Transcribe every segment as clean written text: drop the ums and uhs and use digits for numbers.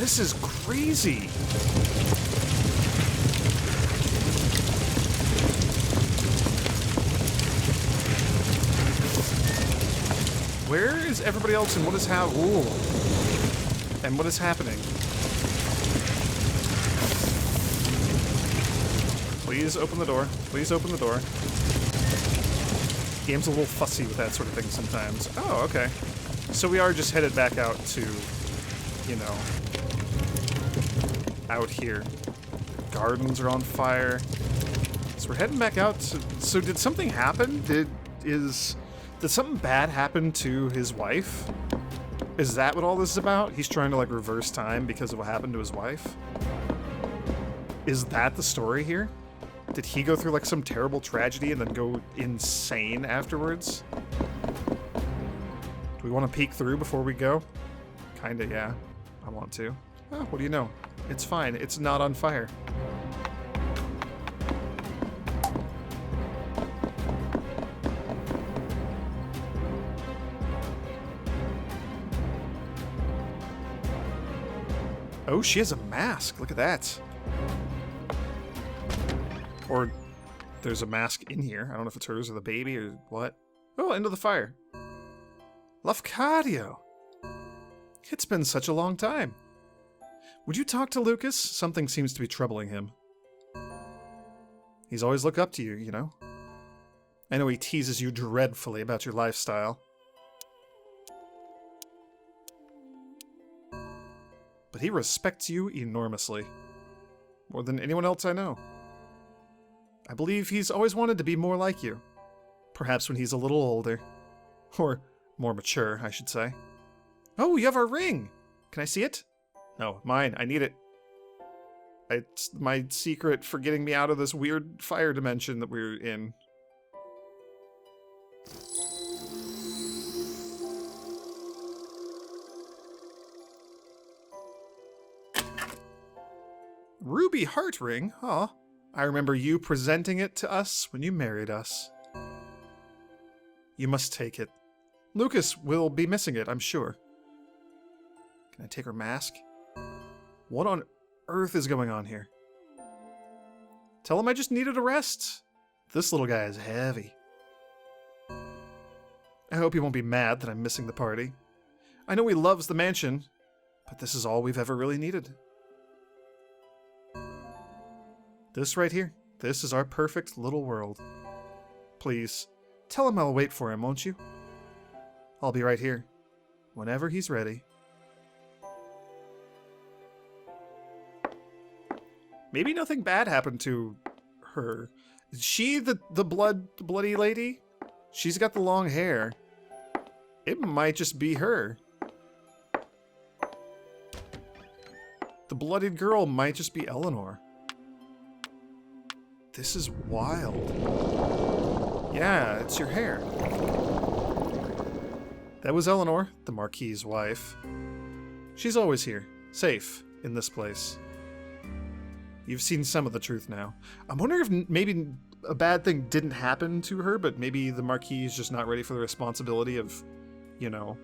This is crazy. Where is everybody else and what is and what is happening? Please open the door. Please open the door. Game's a little fussy with that sort of thing sometimes. Oh, okay. So we are just headed back out to, you know, out here. Gardens are on fire. So we're heading back out to... So did something happen? Did something bad happen to his wife? Is that what all this is about? He's trying to, like, reverse time because of what happened to his wife? Is that the story here? Did he go through, like, some terrible tragedy and then go insane afterwards? Do we want to peek through before we go? Kinda, yeah. I want to. Oh, what do you know? It's fine. It's not on fire. Oh, she has a mask. Look at that. Or there's a mask in here. I don't know if it's hers or the baby or what. Oh, into the fire. Lafcadio. It's been such a long time. Would you talk to Lucas? Something seems to be troubling him. He's always looked up to you, you know? I know he teases you dreadfully about your lifestyle. But he respects you enormously. More than anyone else I know. I believe he's always wanted to be more like you. Perhaps when he's a little older. Or more mature, I should say. Oh, you have our ring! Can I see it? No, mine. I need it. It's my secret for getting me out of this weird fire dimension that we're in. Ruby heart ring? Huh. I remember you presenting it to us when you married us. You must take it. Lucas will be missing it, I'm sure. Can I take her mask? What on earth is going on here? Tell him I just needed a rest. This little guy is heavy. I hope he won't be mad that I'm missing the party. I know he loves the mansion, but this is all we've ever really needed. This right here, this is our perfect little world. Please, tell him I'll wait for him, won't you? I'll be right here, whenever he's ready. Maybe nothing bad happened to her. Is she the bloody lady? She's got the long hair. It might just be her. The bloodied girl might just be Eleanor. This is wild. Yeah, it's your hair. That was Eleanor, the Marquis's wife. She's always here, safe, in this place. You've seen some of the truth now. I'm wondering if maybe a bad thing didn't happen to her, but maybe the Marquis is just not ready for the responsibility of, you know,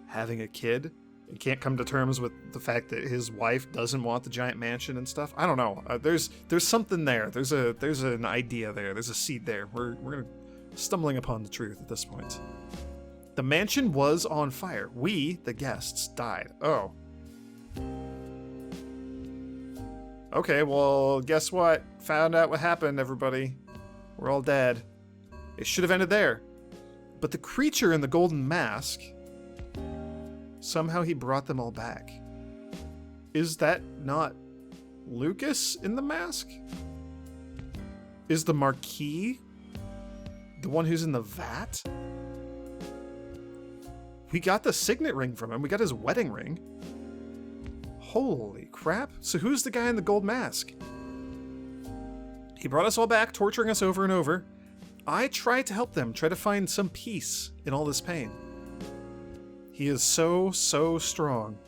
having a kid. He can't come to terms with the fact that his wife doesn't want the giant mansion and stuff. I don't know. There's something there. There's an idea there. There's a seed there. We're stumbling upon the truth at this point. The mansion was on fire. We, the guests, died. Oh. Okay, well, guess what? Found out what happened, everybody. We're all dead. It should have ended there. But the creature in the golden mask... Somehow he brought them all back. Is that not Lucas in the mask? Is the Marquis the one who's in the vat? We got the signet ring from him. We got his wedding ring. Holy crap. So who's the guy in the gold mask? He brought us all back, torturing us over and over. I tried to help them, try to find some peace in all this pain. He is so, so strong.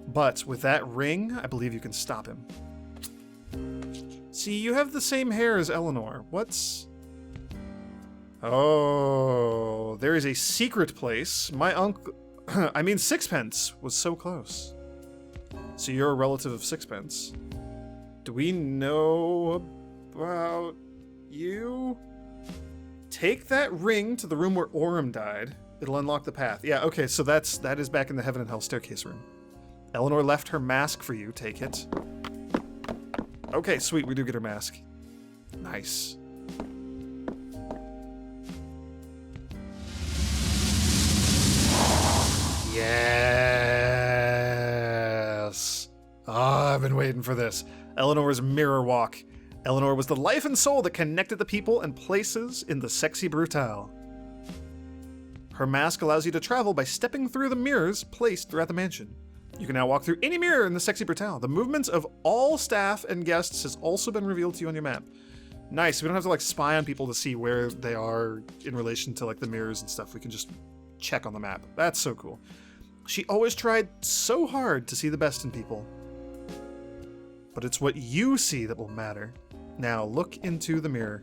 But with that ring, I believe you can stop him. See, you have the same hair as Eleanor. What's... Oh, there is a secret place. My uncle... I mean, Sixpence was so close. So you're a relative of Sixpence. Do we know about you? Take that ring to the room where Orem died. It'll unlock the path. Yeah, okay, so that is back in the Heaven and Hell staircase room. Eleanor left her mask for you. Take it. Okay, sweet. We do get her mask. Nice. Yes. I've been waiting for this. Eleanor's mirror walk. Eleanor was the life and soul that connected the people and places in the sexy Brutale. Her mask allows you to travel by stepping through the mirrors placed throughout the mansion. You can now walk through any mirror in the sexy Brutale. The movements of all staff and guests has also been revealed to you on your map. Nice. We don't have to like spy on people to see where they are in relation to like the mirrors and stuff. We can just check on the map. That's so cool. She always tried so hard to see the best in people. But it's what you see that will matter. Now look into the mirror.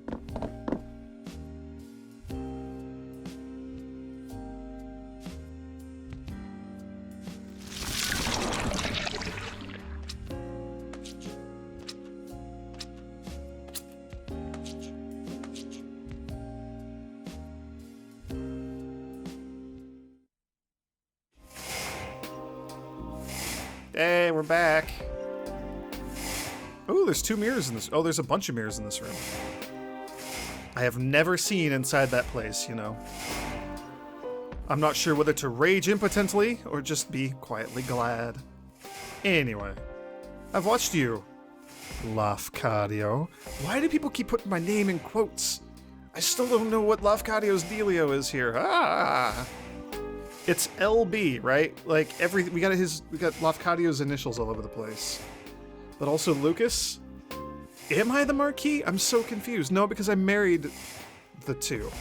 Hey, we're back. Oh, there's 2 mirrors in this. Oh, there's a bunch of mirrors in this room. I have never seen inside that place, you know. I'm not sure whether to rage impotently or just be quietly glad. Anyway, I've watched you, Lafcadio. Why do people keep putting my name in quotes? I still don't know what Lafcadio's dealio is here. Ah! It's LB, right? Like we got Lafcadio's initials all over the place. But also Lucas? Am I the Marquis? I'm so confused. No, because I married the 2.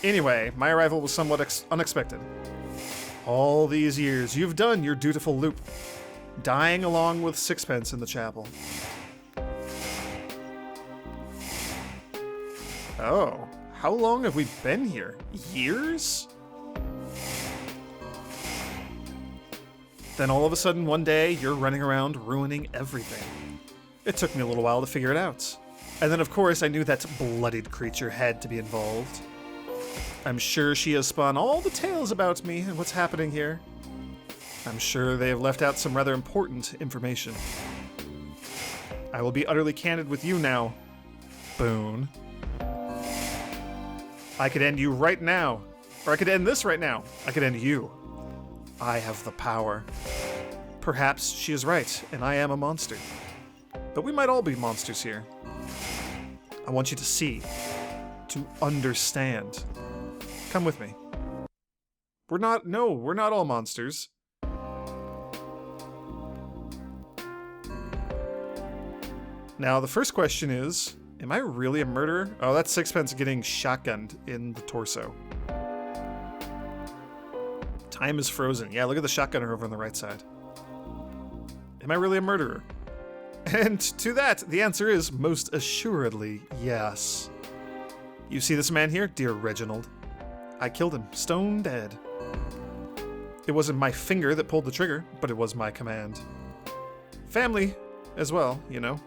Anyway, my arrival was somewhat unexpected. All these years, you've done your dutiful loop, dying along with Sixpence in the chapel. Oh, how long have we been here? Years? Then all of a sudden, one day, you're running around ruining everything. It took me a little while to figure it out. And then, of course, I knew that bloodied creature had to be involved. I'm sure she has spun all the tales about me and what's happening here. I'm sure they have left out some rather important information. I will be utterly candid with you now, Boone. I could end you right now. Or I could end this right now. I could end you. I have the power. Perhaps she is right, and I am a monster. But we might all be monsters here. I want you to see, to understand. Come with me. We're not all monsters. Now, the first question is, am I really a murderer? Oh, that's Sixpence getting shotgunned in the torso. Time is frozen. Yeah, look at the shotgunner over on the right side. Am I really a murderer? And to that, the answer is most assuredly yes. You see this man here, dear Reginald? I killed him, stone dead. It wasn't my finger that pulled the trigger, but it was my command. Family as well, you know.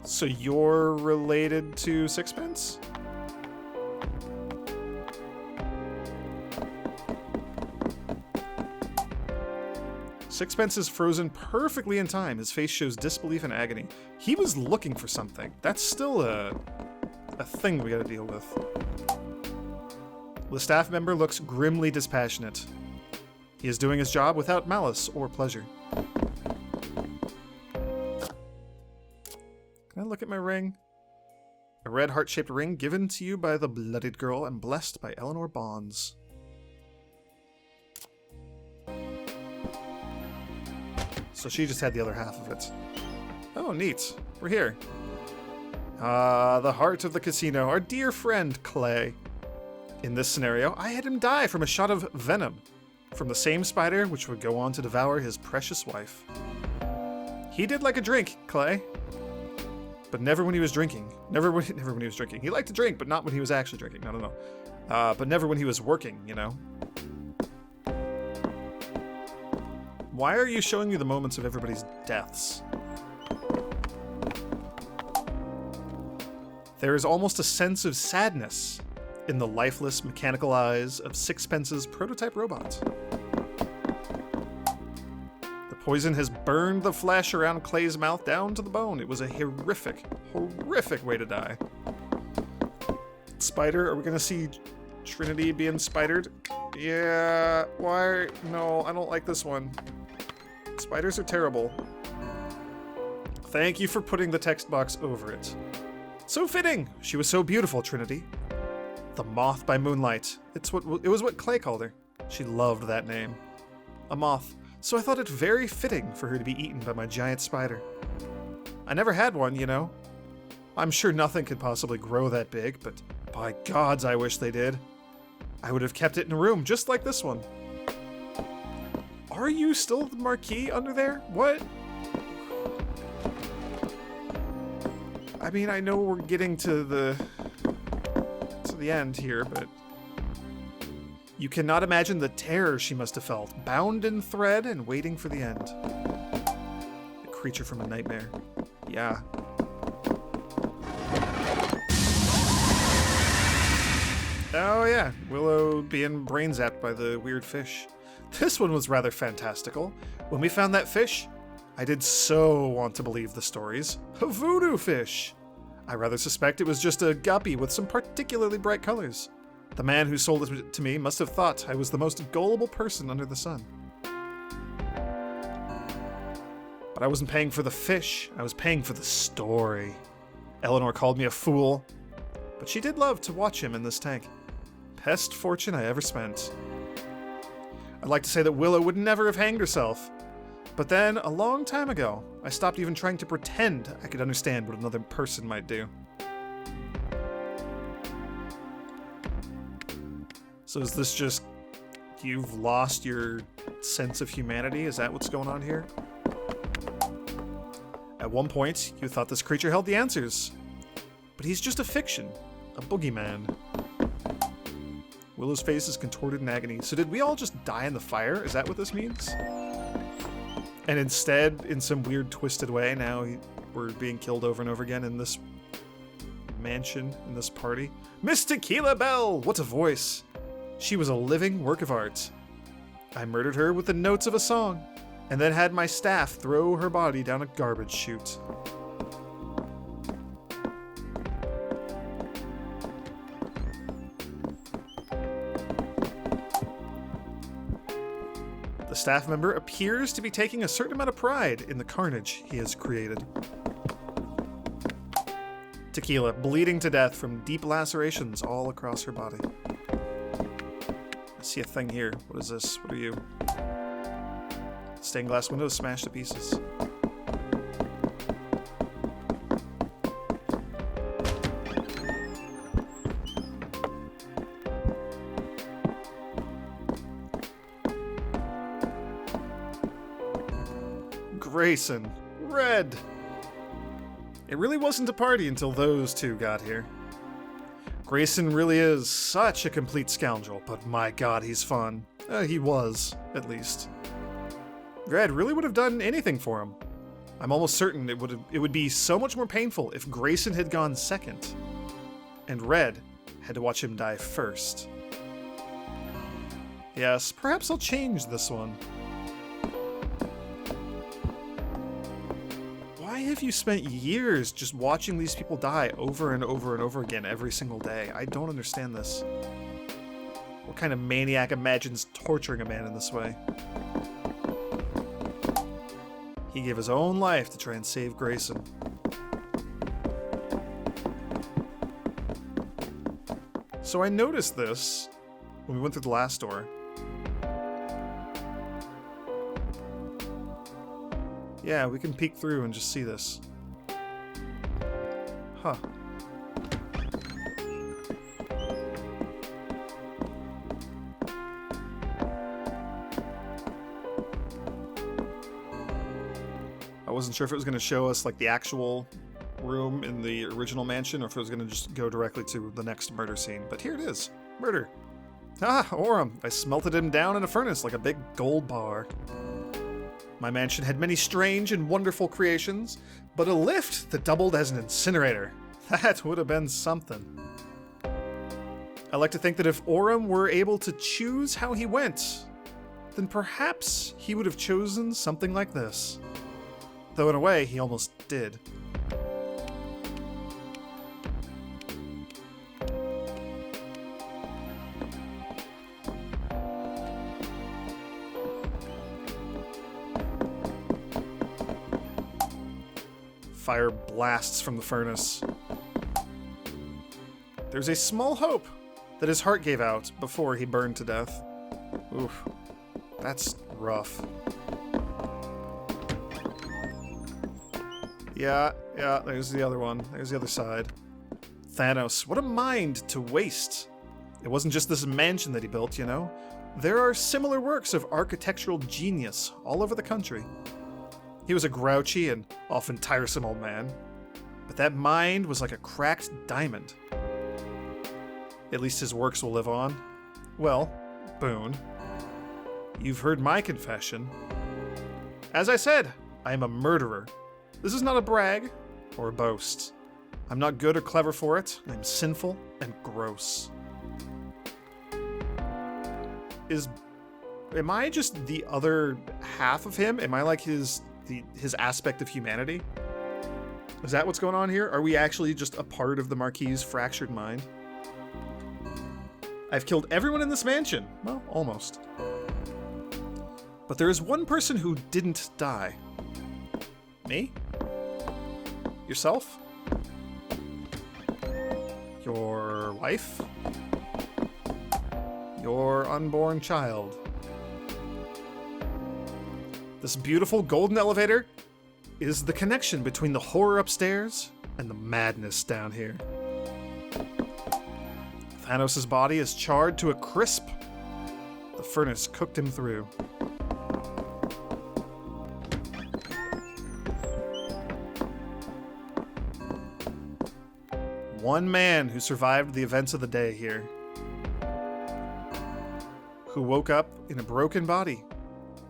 So you're related to Sixpence? Sixpence is frozen perfectly in time. His face shows disbelief and agony. He was looking for something. That's still a thing we gotta deal with. The staff member looks grimly dispassionate. He is doing his job without malice or pleasure. Can I look at my ring? A red heart-shaped ring given to you by the blooded girl and blessed by Eleanor Bonds. So she just had the other half of it. Oh, neat. We're here. Ah, the heart of the casino, our dear friend, Clay. In this scenario, I had him die from a shot of venom from the same spider which would go on to devour his precious wife. He did like a drink, Clay. But never when he was drinking. Never when he was drinking. He liked to drink, but not when he was actually drinking. No. But never when he was working, you know. Why are you showing me the moments of everybody's deaths? There is almost a sense of sadness in the lifeless, mechanical eyes of Sixpence's prototype robot. The poison has burned the flesh around Clay's mouth down to the bone. It was a horrific, horrific way to die. Spider, are we gonna see Trinity being spidered? Yeah, why? No, I don't like this one. Spiders are terrible. Thank you for putting the text box over it. So fitting! She was so beautiful, Trinity. The moth by moonlight. It was what Clay called her. She loved that name. A moth. So I thought it very fitting for her to be eaten by my giant spider. I never had one, you know. I'm sure nothing could possibly grow that big, but by gods, I wish they did. I would have kept it in a room just like this one. Are you still the Marquis under there? What? I mean, I know we're getting to the end here, but you cannot imagine the terror she must have felt, bound in thread and waiting for the end. A creature from a nightmare. Yeah. Oh yeah, Willow being brain zapped by the weird fish. This one was rather fantastical. When we found that fish, I did so want to believe the stories. A voodoo fish! I rather suspect it was just a guppy with some particularly bright colors. The man who sold it to me must have thought I was the most gullible person under the sun. But I wasn't paying for the fish, I was paying for the story. Eleanor called me a fool, but she did love to watch him in this tank. Best fortune I ever spent. I'd like to say that Willow would never have hanged herself. But then, a long time ago, I stopped even trying to pretend I could understand what another person might do. So is this just, you've lost your sense of humanity? Is that what's going on here? At one point, you thought this creature held the answers. But he's just a fiction, a boogeyman. Willow's face is contorted in agony. So did we all just die in the fire? Is that what this means? And instead, in some weird twisted way, now we're being killed over and over again in this mansion, in this party. Miss Tequila Bell! What a voice! She was a living work of art. I murdered her with the notes of a song, and then had my staff throw her body down a garbage chute. The staff member appears to be taking a certain amount of pride in the carnage he has created. Tequila, bleeding to death from deep lacerations all across her body. I see a thing here. What is this? What are you? Stained glass windows smashed to pieces. Grayson. Red. It really wasn't a party until those two got here. Grayson really is such a complete scoundrel, but my god, he's fun. He was, at least. Red really would have done anything for him. I'm almost certain it would be so much more painful if Grayson had gone second, and Red had to watch him die first. Yes, perhaps I'll change this one. Why have you spent years just watching these people die over and over and over again every single day? I don't understand this. What kind of maniac imagines torturing a man in this way? He gave his own life to try and save Grayson. So I noticed this when we went through the last door. Yeah, we can peek through and just see this. Huh. I wasn't sure if it was going to show us like the actual room in the original mansion or if it was going to just go directly to the next murder scene. But here it is. Murder. Ah, Orem. I smelted him down in a furnace like a big gold bar. My mansion had many strange and wonderful creations, but a lift that doubled as an incinerator. That would have been something. I like to think that if Orem were able to choose how he went, then perhaps he would have chosen something like this. Though in a way, he almost did. Fire blasts from the furnace. There's a small hope that his heart gave out before he burned to death. Oof, that's rough. Yeah, there's the other one. There's the other side. Thanos, what a mind to waste. It wasn't just this mansion that he built, you know? There are similar works of architectural genius all over the country. He was a grouchy and often tiresome old man, but that mind was like a cracked diamond. At least his works will live on. Well, Boone, you've heard my confession. As I said, I am a murderer. This is not a brag or a boast. I'm not good or clever for it. I'm sinful and gross. Am I just the other half of him? Am I like his aspect of humanity? Is that what's going on here? Are we actually just a part of the Marquis' fractured mind? I've killed everyone in this mansion. Well, almost. But there is one person who didn't die. Me? Yourself? Your wife? Your unborn child? This beautiful golden elevator is the connection between the horror upstairs and the madness down here. Thanos' body is charred to a crisp. The furnace cooked him through. One man who survived the events of the day here. Who woke up in a broken body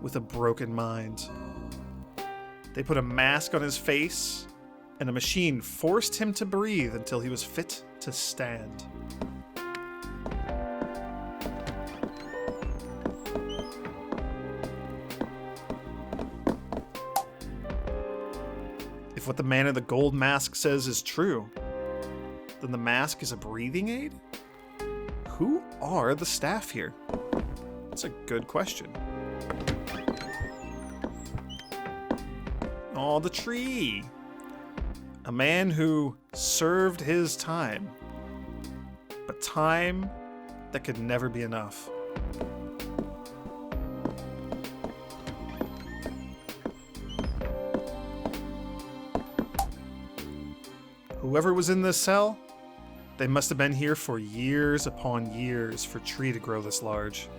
with a broken mind. They put a mask on his face, and a machine forced him to breathe until he was fit to stand. If what the man in the gold mask says is true, then the mask is a breathing aid? Who are the staff here? That's a good question. Oh, the tree. A man who served his time. But time that could never be enough. Whoever was in this cell, they must have been here for years upon years for a tree to grow this large.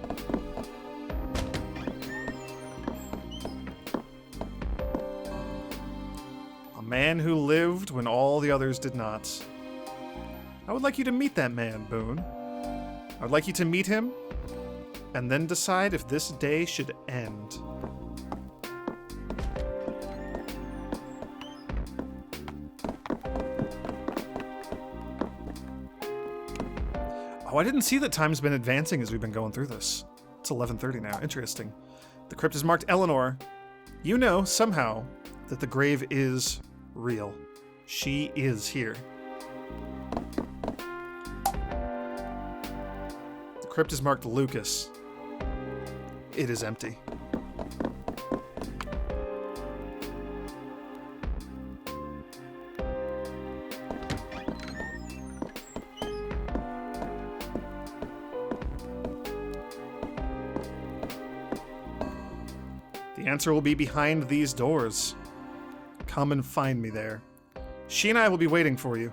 A man who lived when all the others did not. I would like you to meet that man, Boone. I would like you to meet him, and then decide if this day should end. Oh, I didn't see that time's been advancing as we've been going through this. It's 11:30 now. Interesting. The crypt is marked Eleanor. You know, somehow, that the grave is real. She is here. The crypt is marked Lucas. It is empty. The answer will be behind these doors. Come and find me there. She and I will be waiting for you.